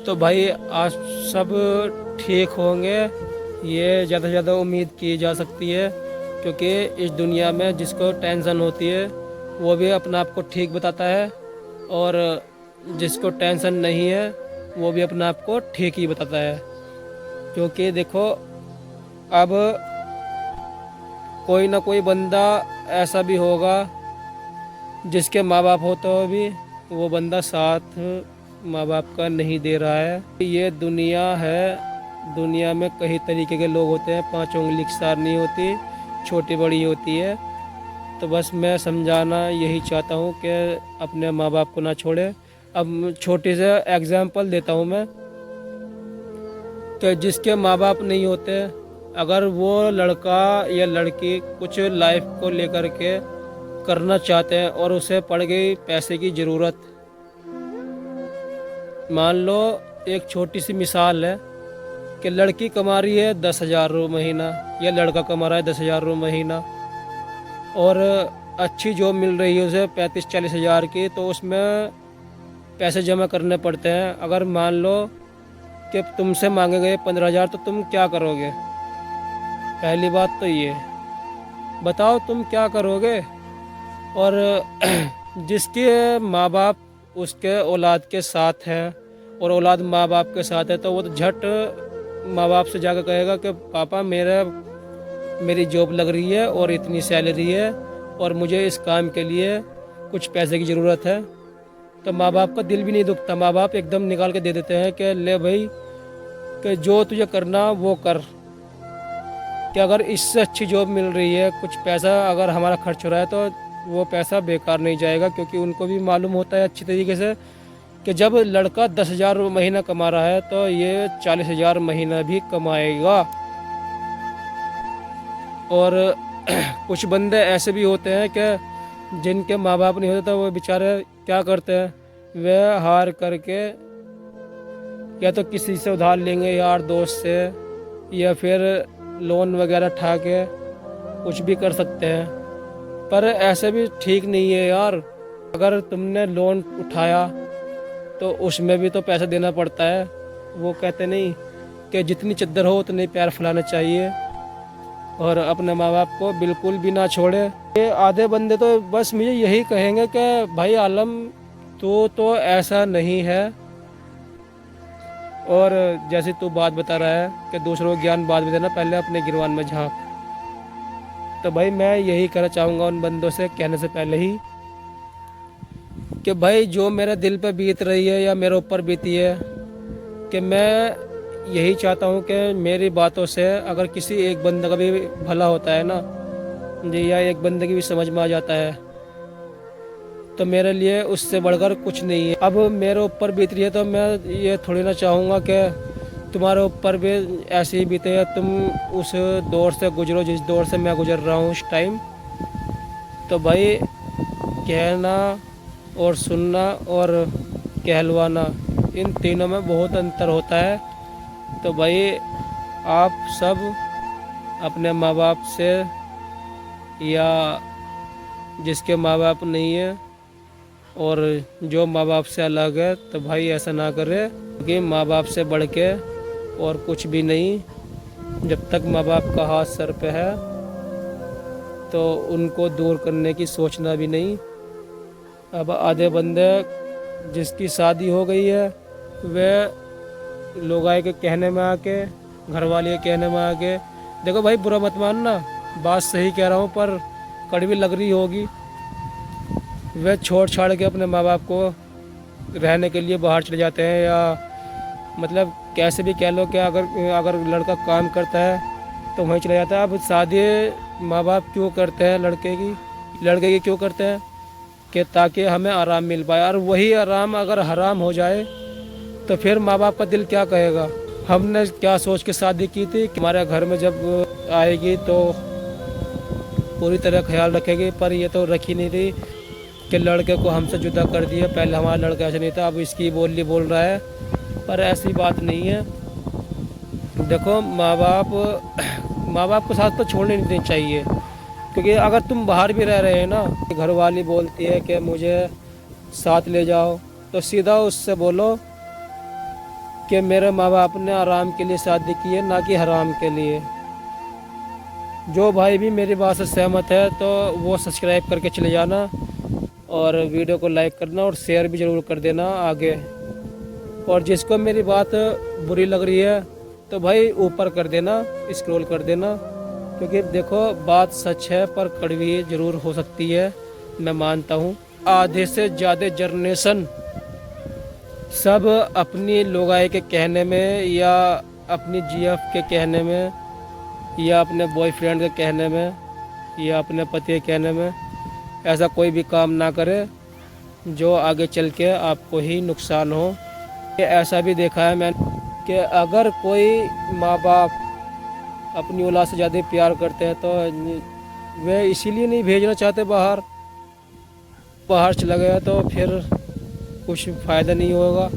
तो भाई आज सब ठीक होंगे, ये ज़्यादा से ज़्यादा उम्मीद की जा सकती है। क्योंकि इस दुनिया में जिसको टेंशन होती है वो भी अपने आप को ठीक बताता है, और जिसको टेंशन नहीं है वो भी अपने आप को ठीक ही बताता है। क्योंकि देखो, अब कोई ना कोई बंदा ऐसा भी होगा जिसके माँ बाप होते हुए भी वो बंदा साथ माँ बाप का नहीं दे रहा है। ये दुनिया है, दुनिया में कई तरीके के लोग होते हैं, पांच उंगली की सार नहीं होती, छोटी बड़ी होती है। तो बस मैं समझाना यही चाहता हूँ कि अपने माँ बाप को ना छोड़े। अब छोटे से एग्जाम्पल देता हूँ मैं, कि जिसके माँ बाप नहीं होते, अगर वो लड़का या लड़की कुछ लाइफ को लेकर के करना चाहते हैं और उसे पड़ गई पैसे की ज़रूरत, मान लो एक छोटी सी मिसाल है कि लड़की कमा रही है 10,000 रुपये महीना या लड़का कमा रहा है 10,000 रुपये महीना, और अच्छी जॉब मिल रही है उसे 35-40 हज़ार की, तो उसमें पैसे जमा करने पड़ते हैं। अगर मान लो कि तुमसे मांगे गए 15,000, तो तुम क्या करोगे? पहली बात तो ये बताओ, तुम क्या करोगे? और जिसके माँ बाप उसके औलाद के साथ हैं और औलाद माँ बाप के साथ है, तो वो तो झट माँ बाप से जाकर कहेगा कि पापा मेरी जॉब लग रही है और इतनी सैलरी है और मुझे इस काम के लिए कुछ पैसे की ज़रूरत है। तो माँ बाप का दिल भी नहीं दुखता, माँ बाप एकदम निकाल के दे देते हैं कि ले भाई, कि जो तुझे करना वो कर। कि अगर इससे अच्छी जॉब मिल रही है, कुछ पैसा अगर हमारा खर्च हो रहा है, तो वो पैसा बेकार नहीं जाएगा। क्योंकि उनको भी मालूम होता है अच्छी तरीके से कि जब लड़का 10,000 रुपये महीना कमा रहा है तो ये 40,000 महीना भी कमाएगा। और कुछ बंदे ऐसे भी होते हैं कि जिनके माँ बाप नहीं होते, तो वो बेचारे क्या करते हैं, वे हार करके या तो किसी से उधार लेंगे, यार दोस्त से, या फिर लोन वगैरह उठा के कुछ भी कर सकते हैं। पर ऐसे भी ठीक नहीं है यार। अगर तुमने लोन उठाया तो उसमें भी तो पैसा देना पड़ता है। वो कहते नहीं कि जितनी चद्दर हो उतने पैर फैलाना चाहिए, और अपने माँ बाप को बिल्कुल भी ना छोड़े। ये आधे बंदे तो बस मुझे यही कहेंगे कि भाई आलम, तो ऐसा नहीं है। और जैसे तू बात बता रहा है कि दूसरों को ज्ञान बाद में देना, पहले अपने गिरवान में झांक। तो भाई मैं यही कहना चाहूँगा उन बंदों से कहने से पहले ही, कि भाई जो मेरे दिल पे बीत रही है या मेरे ऊपर बीती है, कि मैं यही चाहता हूँ कि मेरी बातों से अगर किसी एक बंदे का भी भला होता है ना जी, या एक बंदे की भी समझ में आ जाता है, तो मेरे लिए उससे बढ़कर कुछ नहीं है। अब मेरे ऊपर बीत रही है तो मैं ये थोड़ी ना चाहूँगा कि तुम्हारे ऊपर भी ऐसे ही बीते, या तुम उस दौर से गुजरो जिस दौर से मैं गुजर रहा हूँ उस टाइम। तो भाई कहना और सुनना और कहलवाना, इन तीनों में बहुत अंतर होता है। तो भाई आप सब अपने माँ बाप से, या जिसके माँ बाप नहीं है और जो माँ बाप से अलग है, तो भाई ऐसा ना करे। क्योंकि माँ बाप से बढ़ के और कुछ भी नहीं। जब तक माँ बाप का हाथ सर पे है तो उनको दूर करने की सोचना भी नहीं। अब आधे बंदे जिसकी शादी हो गई है, वे लोग आए के कहने में आके, घर वाले के कहने में आके, देखो भाई बुरा मत मानना, बात सही कह रहा हूँ पर कड़वी लग रही होगी, वे छोड़ छाड़ के अपने माँ बाप को रहने के लिए बाहर चले जाते हैं। या मतलब कैसे भी कह लो कि अगर लड़का काम करता है तो वहीं चला जाता है। अब शादी माँ बाप क्यों करते हैं लड़के की क्यों करते हैं? कि ताकि हमें आराम मिल पाए। और वही आराम अगर हराम हो जाए तो फिर माँ बाप का दिल क्या कहेगा? हमने क्या सोच के शादी की थी कि हमारे घर में जब आएगी तो पूरी तरह ख्याल रखेगी, पर ये तो रखी नहीं थी कि लड़के को हमसे जुदा कर दिया। पहले हमारा लड़का ऐसा नहीं था, अब इसकी बोली बोल रहा है। पर ऐसी बात नहीं है। देखो माँ बाप के साथ तो छोड़ने नहीं चाहिए। क्योंकि अगर तुम बाहर भी रह रहे हैं ना, घर वाली बोलती है कि मुझे साथ ले जाओ, तो सीधा उससे बोलो कि मेरे माँ बाप ने आराम के लिए शादी की है, ना कि हराम के लिए। जो भाई भी मेरी बात से सहमत है तो वो सब्सक्राइब करके चले जाना और वीडियो को लाइक करना और शेयर भी ज़रूर कर देना आगे। और जिसको मेरी बात बुरी लग रही है तो भाई ऊपर कर देना, स्क्रॉल कर देना, क्योंकि देखो बात सच है पर कड़वी ज़रूर हो सकती है, मैं मानता हूँ। आधे से ज़्यादा जनरेशन सब अपनी लोगाई के कहने में या अपनी जीएफ के कहने में या अपने बॉयफ्रेंड के कहने में या अपने पति के कहने में ऐसा कोई भी काम ना करे जो आगे चल के आपको ही नुकसान हो। कि ऐसा भी देखा है मैंने कि अगर कोई माँ बाप अपनी औलाद से ज़्यादा प्यार करते हैं तो वे इसीलिए नहीं भेजना चाहते बाहर चला गया तो फिर कुछ फ़ायदा नहीं होगा।